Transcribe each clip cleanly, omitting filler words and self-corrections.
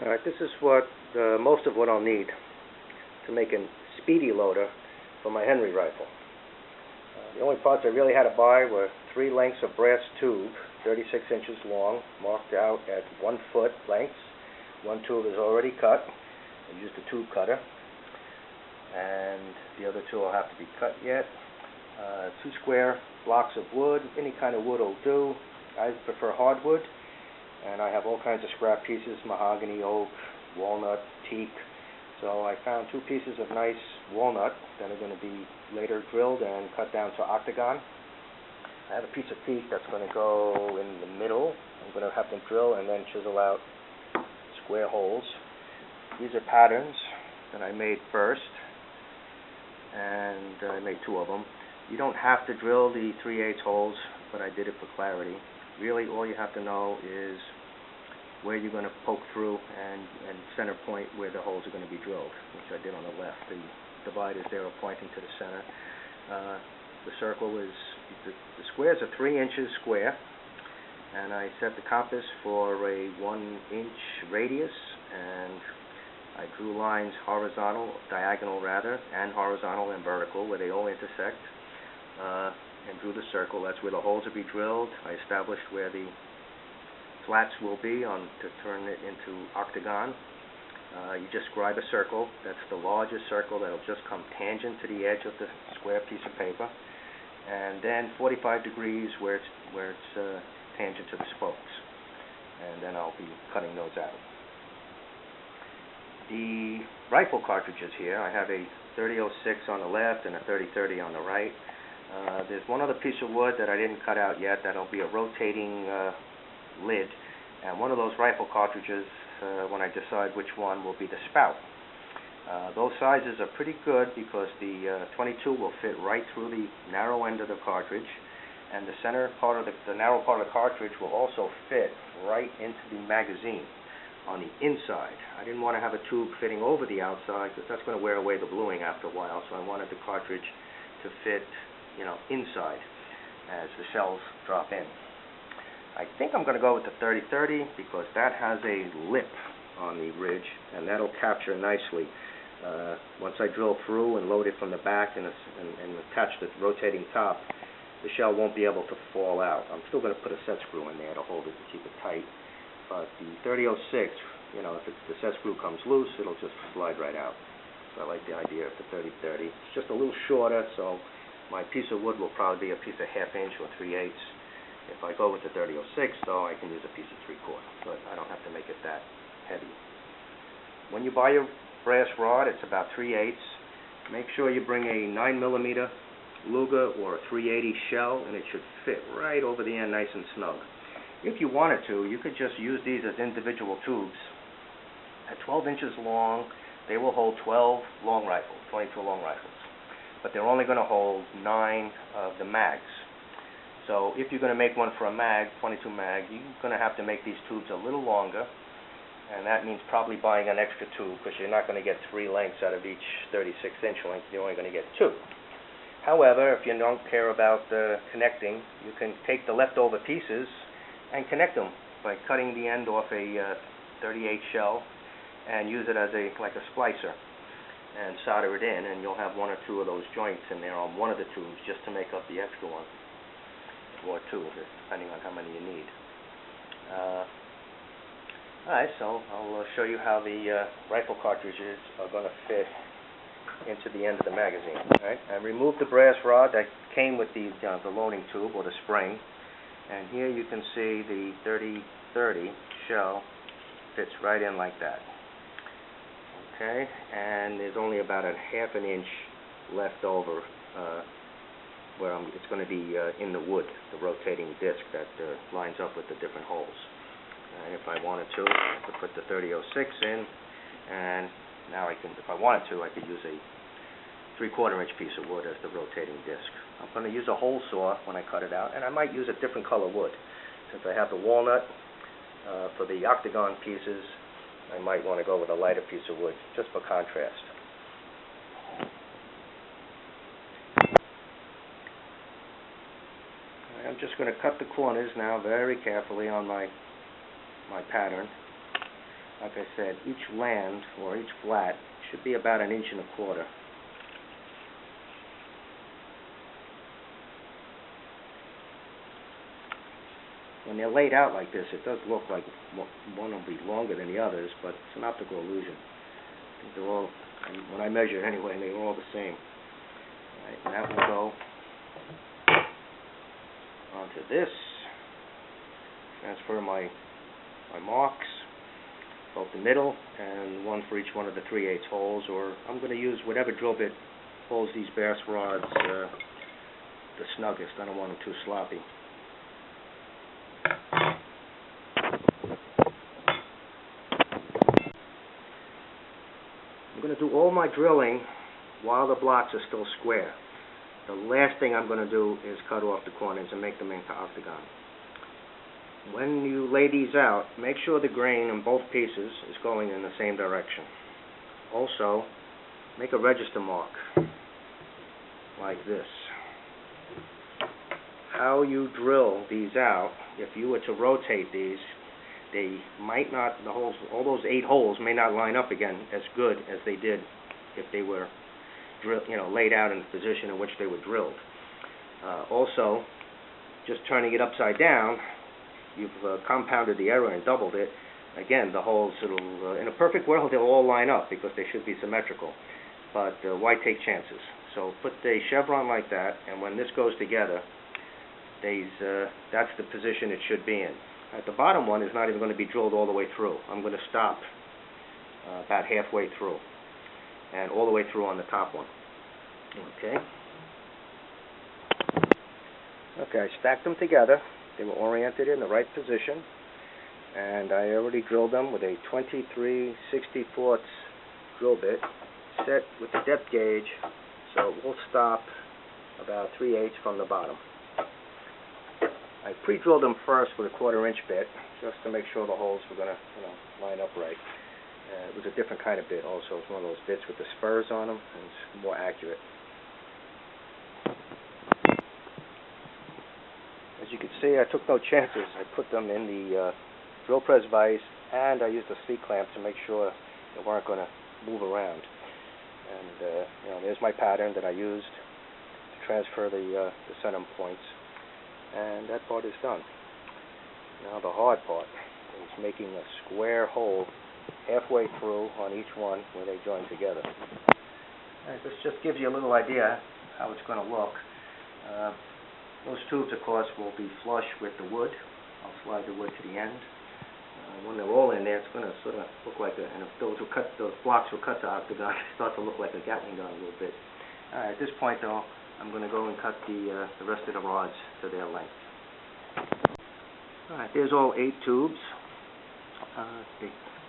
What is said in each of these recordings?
Alright, this is most of what I'll need to make a speedy loader for my Henry rifle. The only parts I really had to buy were 3 lengths of brass tube, 36 inches long, marked out at 1 foot lengths. One tube is already cut. I used a tube cutter, and the other two will have to be cut yet. 2 square blocks of wood, any kind of wood will do. I prefer hardwood, and I have all kinds of scrap pieces: mahogany, oak, walnut, teak. So I found 2 pieces of nice walnut that are going to be later drilled and cut down to octagon. I have a piece of teak that's going to go in the middle. I'm going to have them drill and then chisel out square holes. These are patterns that I made first, and I made 2 of them. You don't have to drill the 3/8 holes, but I did it for clarity. Really, all you have to know is where you're going to poke through and center point where the holes are going to be drilled, which I did on the left. The dividers there are pointing to the center. The circle is, the squares are 3 inches square, and I set the compass for a 1-inch radius, and I drew lines diagonal rather, and horizontal and vertical where they all intersect, and drew the circle. That's where the holes will be drilled. I established where the slats will be to turn it into octagon. You just scribe a circle. That's the largest circle that'll just come tangent to the edge of the square piece of paper, and then 45 degrees where it's tangent to the spokes, and then I'll be cutting those out. The rifle cartridges here, I have a 30-06 on the left and a 30-30 on the right. There's one other piece of wood that I didn't cut out yet. That'll be a rotating lid, and one of those rifle cartridges, when I decide which one, will be the spout. Those sizes are pretty good because the 22 will fit right through the narrow end of the cartridge, and the center part of the narrow part of the cartridge will also fit right into the magazine on the inside. I didn't want to have a tube fitting over the outside because that's going to wear away the bluing after a while, so I wanted the cartridge to fit, inside as the shells drop in. I think I'm going to go with the 30-30 because that has a lip on the ridge, and that'll capture nicely. Once I drill through and load it from the back and attach the rotating top, the shell won't be able to fall out. I'm still going to put a set screw in there to hold it and keep it tight. But the 30-06, if the set screw comes loose, it'll just slide right out. So I like the idea of the 30-30. It's just a little shorter, so my piece of wood will probably be a piece of 1/2 inch or 3/8. If I go with the 30-06, though, I can use a piece of 3/4, but I don't have to make it that heavy. When you buy your brass rod, it's about 3/8. Make sure you bring a 9mm Luger or a 380 shell, and it should fit right over the end nice and snug. If you wanted to, you could just use these as individual tubes. At 12 inches long, they will hold 12 long rifles, 22 long rifles. But they're only going to hold 9 of the mags. So if you're going to make one for a mag, 22 mag, you're going to have to make these tubes a little longer, and that means probably buying an extra tube because you're not going to get 3 lengths out of each 36-inch length. You're only going to get 2. However, if you don't care about connecting, you can take the leftover pieces and connect them by cutting the end off a 38 shell and use it as like a splicer and solder it in, and you'll have 1 or 2 of those joints in there on one of the tubes just to make up the extra one, or 2 depending on how many you need. Alright, so I'll show you how the rifle cartridges are going to fit into the end of the magazine. Alright, I removed the brass rod that came with the loading tube or the spring, and here you can see the 30-30 shell fits right in like that. Okay, and there's only about a 1/2 inch left over where it's going to be in the wood, the rotating disc that lines up with the different holes. And if I wanted to, I could put the 30-06 in, and now if I wanted to, I could use a 3/4 inch piece of wood as the rotating disc. I'm going to use a hole saw when I cut it out, and I might use a different color wood. Since I have the walnut for the octagon pieces, I might want to go with a lighter piece of wood just for contrast. I'm just going to cut the corners now very carefully on my pattern. like I said, each land or each flat should be about 1 1/4 inches. When they're laid out like this, it does look like one will be longer than the others, but it's an optical illusion. I think they're all, when I measured anyway, they were all the same. All right, and that will go onto this. Transfer my marks, both the middle and one for each one of the 3/8 holes, or I'm going to use whatever drill bit holds these bass rods the snuggest. I don't want them too sloppy. I'm going to do all my drilling while the blocks are still square. The last thing I'm going to do is cut off the corners and make them into octagon. When you lay these out, make sure the grain in both pieces is going in the same direction. Also, make a register mark like this. How you drill these out, if you were to rotate these, they might not, the holes, all those 8 holes may not line up again as good as they did if they were laid out in the position in which they were drilled. Also, just turning it upside down, you've compounded the error and doubled it. Again, the holes, in a perfect world, they'll all line up because they should be symmetrical. But why take chances? So put a chevron like that, and when this goes together, that's the position it should be in. At the bottom one is not even going to be drilled all the way through. I'm going to stop about halfway through, and all the way through on the top one. Okay. Okay, I stacked them together. They were oriented in the right position, and I already drilled them with a 23/64 drill bit set with the depth gauge, so we'll stop about 3/8 from the bottom. I pre-drilled them first with a 1/4 inch bit, just to make sure the holes were going to line up right. It was a different kind of bit also. It's one of those bits with the spurs on them, and it's more accurate. As you can see, I took no chances. I put them in the drill press vise, and I used a C-clamp to make sure they weren't going to move around. And there's my pattern that I used to transfer the center points, and that part is done. Now the hard part is making a square hole halfway through on each one where they join together. And this just gives you a little idea how it's going to look. Those tubes, of course, will be flush with the wood. I'll slide the wood to the end. When they're all in there, it's going to sort of look like and if those blocks were cut to octagon, it starts to look like a Gatling gun a little bit. At this point, though, I'm going to go and cut the rest of the rods to their length. All right, there's all 8 tubes.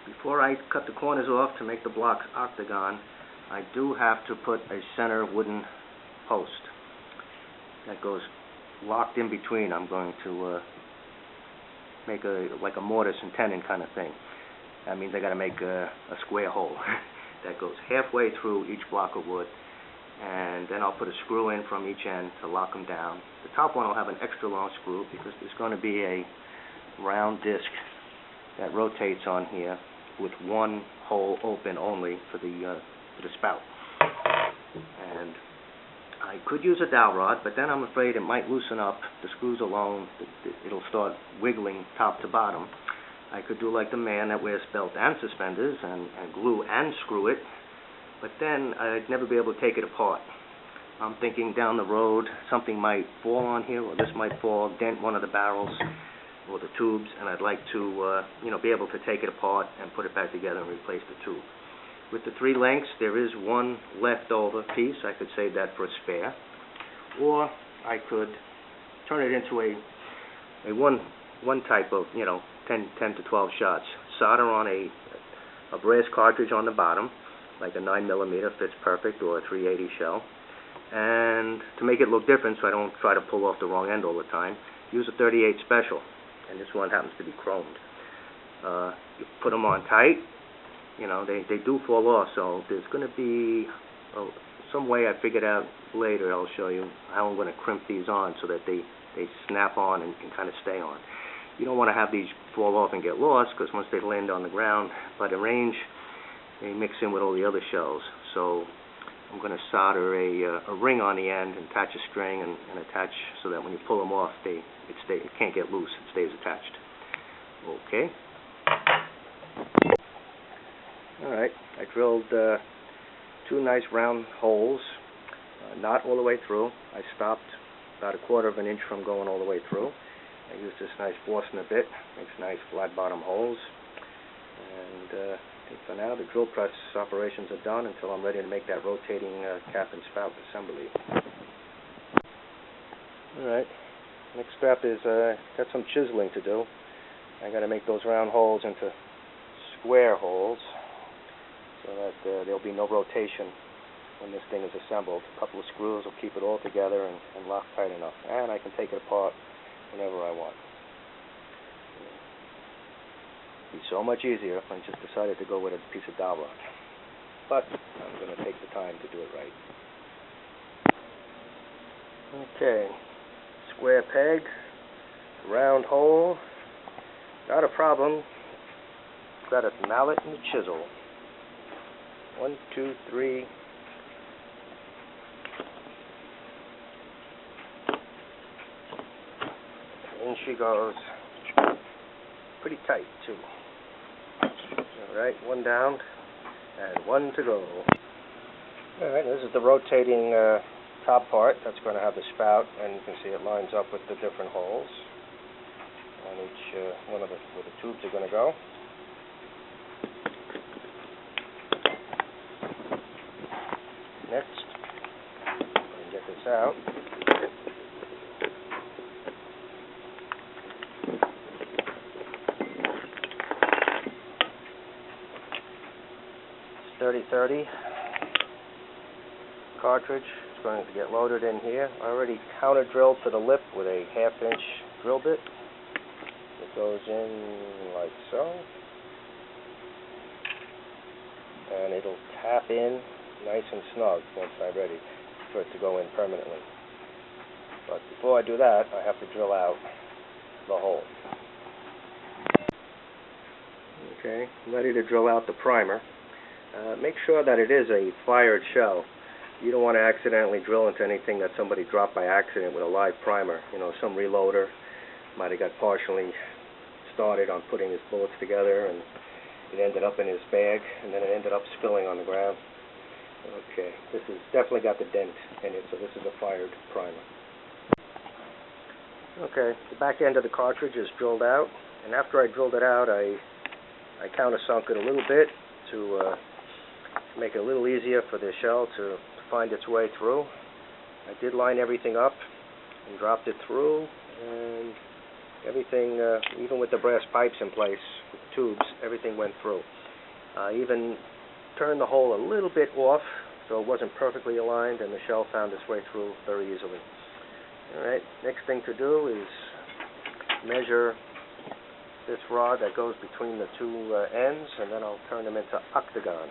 Before I cut the corners off to make the blocks octagon, I do have to put a center wooden post that goes locked in between. I'm going to make like a mortise and tenon kind of thing. That means I got to make a square hole that goes halfway through each block of wood, and then I'll put a screw in from each end to lock them down. The top one will have an extra long screw because there's going to be a round disc that rotates on here with one hole open only for the spout. And I could use a dowel rod, but then I'm afraid it might loosen up. The screws alone, it'll start wiggling top to bottom. I could do like the man that wears belt and suspenders and glue and screw it, but then I'd never be able to take it apart. I'm thinking down the road something might fall on here, or this might fall, dent one of the barrels or the tubes, and I'd like to be able to take it apart and put it back together and replace the tube. With the 3 lengths, there is one leftover piece. I could save that for a spare, or I could turn it into a one type of 10 to 12 shots. Solder on a brass cartridge on the bottom, like a 9mm fits perfect, or a 380 shell. And to make it look different, so I don't try to pull off the wrong end all the time, use a 38 special, and this one happens to be chromed. You put them on tight. They do fall off, so there's going to be some way I figured out later. I'll show you how I'm going to crimp these on so that they snap on and can kind of stay on. You don't want to have these fall off and get lost, because once they land on the ground by the range, they mix in with all the other shells. So I'm going to solder a ring on the end and attach a string and attach so that when you pull them off, it can't get loose. It stays attached. Okay. All right. I drilled 2 nice round holes, not all the way through. I stopped about 1/4 of an inch from going all the way through. I used this nice Forstner bit, makes nice flat bottom holes. And I think for now the drill press operations are done until I'm ready to make that rotating cap and spout assembly. Alright, next step is got some chiseling to do. I got to make those round holes into square holes so that there'll be no rotation when this thing is assembled. A couple of screws will keep it all together and lock tight enough. And I can take it apart whenever I want. It'd be so much easier if I just decided to go with a piece of dowel rod. But I'm going to take the time to do it right. Okay, square peg, round hole. Not a problem. Got a mallet and a chisel. 1, 2, 3. In she goes. Pretty tight too. Alright, 1 down and 1 to go. Alright, this is the rotating top part. That's going to have the spout, and you can see it lines up with the different holes on each one of where the tubes are going to go. Next, I'm going to get this out. It's 30-30 cartridge. It's going to get loaded in here. I already counter drilled to the lip with a 1/2 inch drill bit. It goes in like so, and it'll tap in nice and snug once I'm ready for it to go in permanently. But before I do that, I have to drill out the hole. Okay, I'm ready to drill out the primer. Make sure that it is a fired shell. You don't want to accidentally drill into anything that somebody dropped by accident with a live primer. You know, some reloader might have got partially started on putting his bullets together, and it ended up in his bag, and then it ended up spilling on the ground. Okay, this has definitely got the dent in it, so this is a fired primer. Okay, the back end of the cartridge is drilled out, and after I drilled it out, I countersunk it a little bit to make it a little easier for the shell to find its way through. I did line everything up and dropped it through, and everything, even with the brass pipes in place, with the tubes, everything went through. I even turned the hole a little bit off so it wasn't perfectly aligned, and the shell found its way through very easily. Alright, next thing to do is measure this rod that goes between the 2 ends, and then I'll turn them into octagon.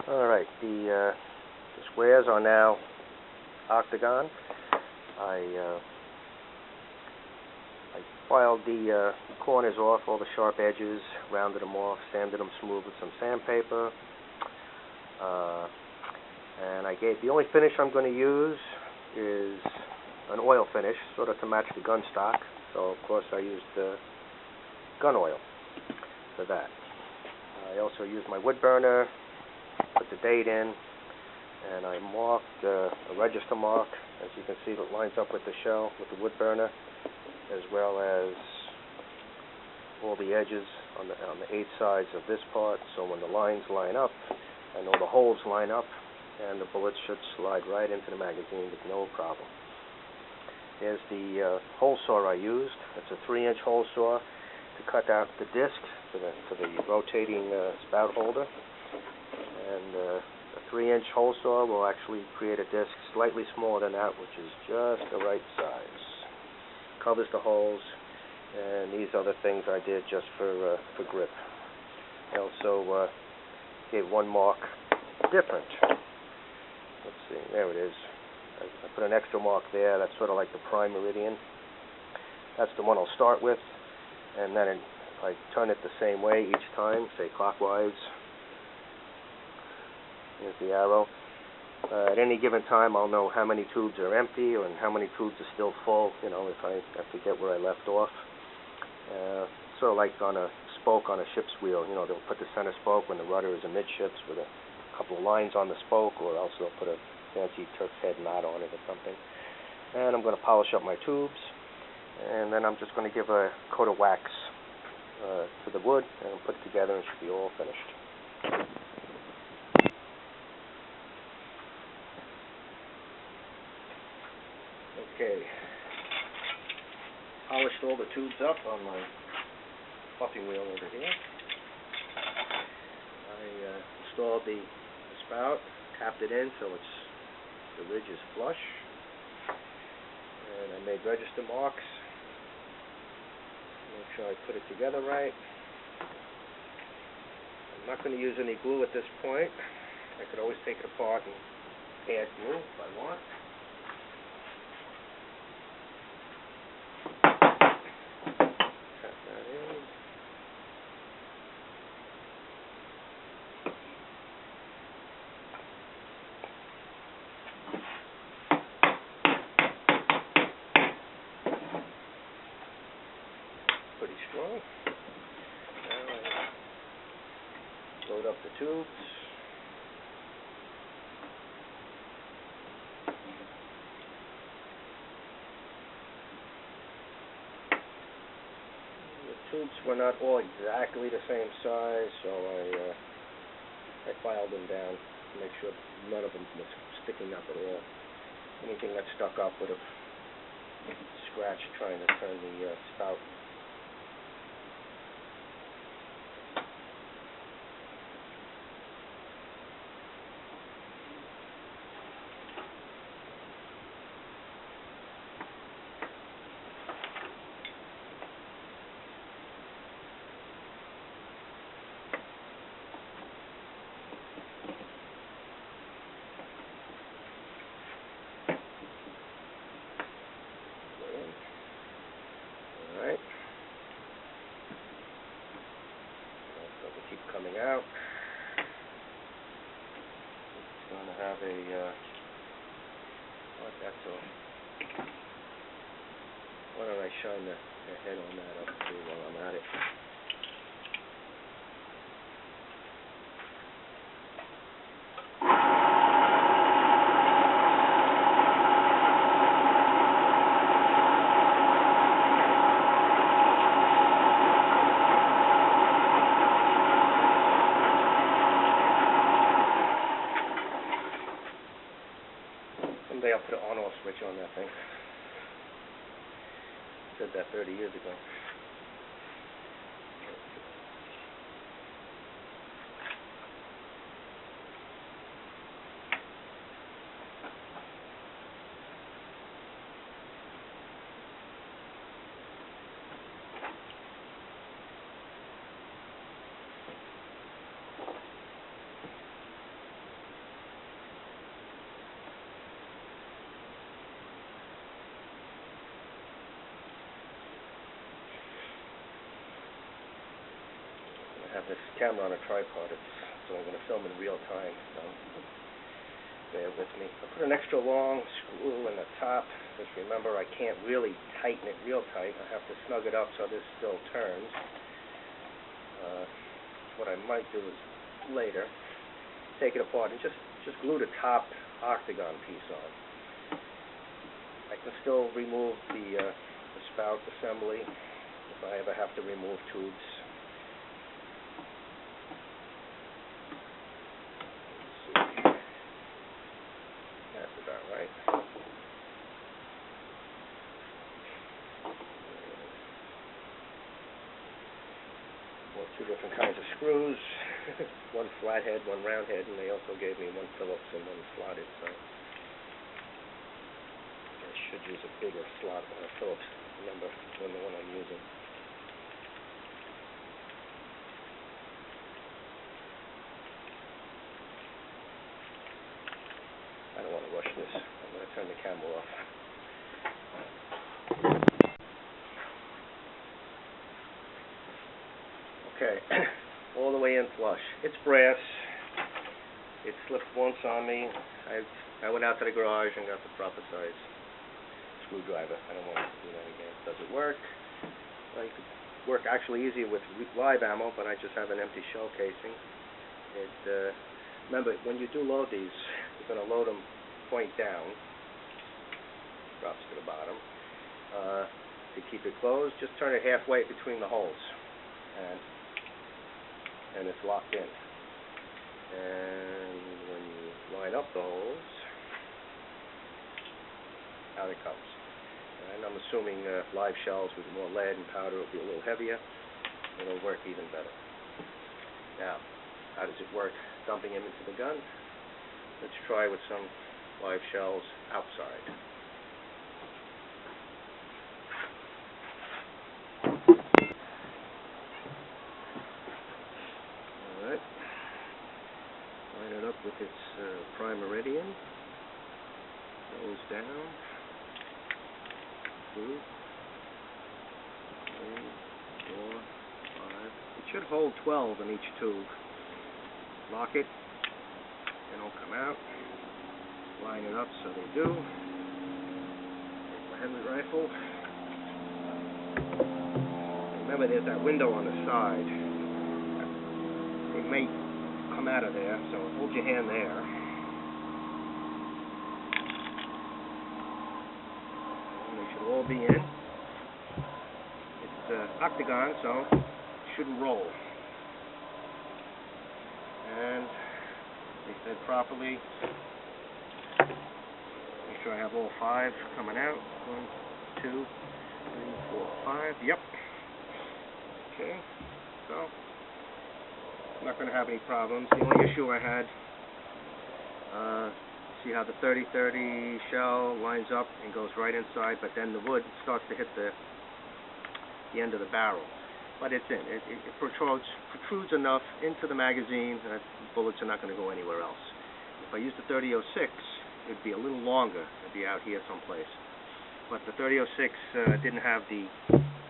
Alright, the squares are now octagon. I filed the corners off, all the sharp edges, rounded them off, sanded them smooth with some sandpaper. And the only finish I'm going to use is an oil finish, sort of to match the gun stock. So of course I used gun oil for that. I also used my wood burner, put the date in, and I marked a register mark. As you can see, it lines up with the shell, with the wood burner, as well as all the edges on the 8 sides of this part. So when the lines line up, I know the holes line up, and the bullets should slide right into the magazine with no problem. There's the hole saw I used. It's a 3-inch hole saw to cut out the disc to the rotating spout holder. And a 3-inch hole saw will actually create a disc slightly smaller than that, which is just the right size. Covers the holes, and these other things I did just for grip. I also gave one mark different. Let's see, there it is. I put an extra mark there. That's sort of like the prime meridian. That's the one I'll start with, and then I turn it the same way each time, say clockwise. Here's the arrow. At any given time, I'll know how many tubes are empty and how many tubes are still full, you know, if I forget where I left off. Sort of like on a spoke on a ship's wheel. You know, they'll put the center spoke when the rudder is amidships with a couple of lines on the spoke, or else they'll put a fancy Turk's head knot on it or something. And I'm going to polish up my tubes, and then I'm just going to give a coat of wax to the wood and put it together, and it should be all finished. Okay, polished all the tubes up on my puffing wheel over here. I installed the spout, tapped it in so the ridge is flush, and I made register marks. Make sure I put it together right. I'm not going to use any glue at this point. I could always take it apart and add glue if I want. Pretty strong. Now I load up the tubes. The tubes were not all exactly the same size, so I filed them down to make sure none of them was sticking up at all. Anything that stuck up would have scratched trying to turn the spout. Alright. So they keep coming out. It's going to have a, that's all. Why don't I shine the head on that up too while I'm at it. Someday I'll put an on-off switch on that thing. I said that 30 years ago. I have this camera on a tripod, so I'm going to film in real time, so bear with me. I put an extra long screw in the top. Just remember, I can't really tighten it real tight. I have to snug it up so this still turns. What I might do is later take it apart and just glue the top octagon piece on. I can still remove the spout assembly if I ever have to remove tubes. That's about right. Well, two different kinds of screws, one flat head, one round head, and they also gave me one Phillips and one slotted, so I should use a bigger slot Phillips number than the one I'm using. I don't want to rush this. I'm going to turn the camera off. Okay, all the way in flush. It's brass. It slipped once on me. I went out to the garage and got the proper size screwdriver. I don't want to do that again. Does it work? Well, you could work actually easier with live ammo, but I just have an empty shell casing. Remember, when you do load these, you're going to load them point down. Drops to the bottom. To keep it closed, just turn it halfway between the holes, and it's locked in. And when you line up the holes, out it comes. And I'm assuming live shells with more lead and powder will be a little heavier. It'll work even better. Now, how does it work dumping them into the gun? Let's try with some live shells outside. Alright. Line it up with its prime meridian. Goes down. 2, 3, 4, 5. It should hold 12 in each tube. Lock it. They don't come out. Line it up so they do. Take my heavy rifle. Remember, there's that window on the side. It may come out of there, so hold your hand there. And they should all be in. It's octagon, so it shouldn't roll. And they fed properly. Make sure I have all 5 coming out. 1, 2, 3, 4, 5. Yep. Okay. So I'm not going to have any problems. The only issue I had, see how the 30-30 shell lines up and goes right inside, but then the wood starts to hit the end of the barrel. But it's in. It protrudes enough into the magazine that bullets are not going to go anywhere else. If I used the 30-06, it'd be a little longer. It'd be out here someplace. But the 30-06 didn't have the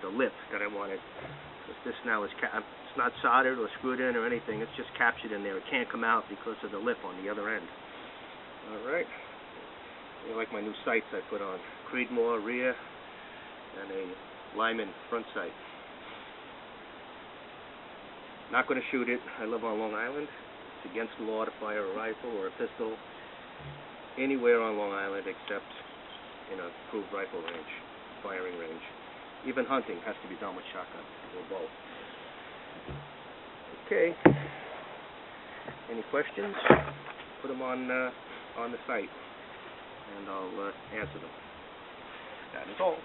lip that I wanted. This now is it's not soldered or screwed in or anything. It's just captured in there. It can't come out because of the lip on the other end. All right. You like my new sights I put on? Creedmoor rear and a Lyman front sight. Not going to shoot it. I live on Long Island. It's against the law to fire a rifle or a pistol anywhere on Long Island except in a approved rifle range, firing range. Even hunting has to be done with shotgun or bow. Okay. Any questions? Put them on the site, and I'll answer them. That is all.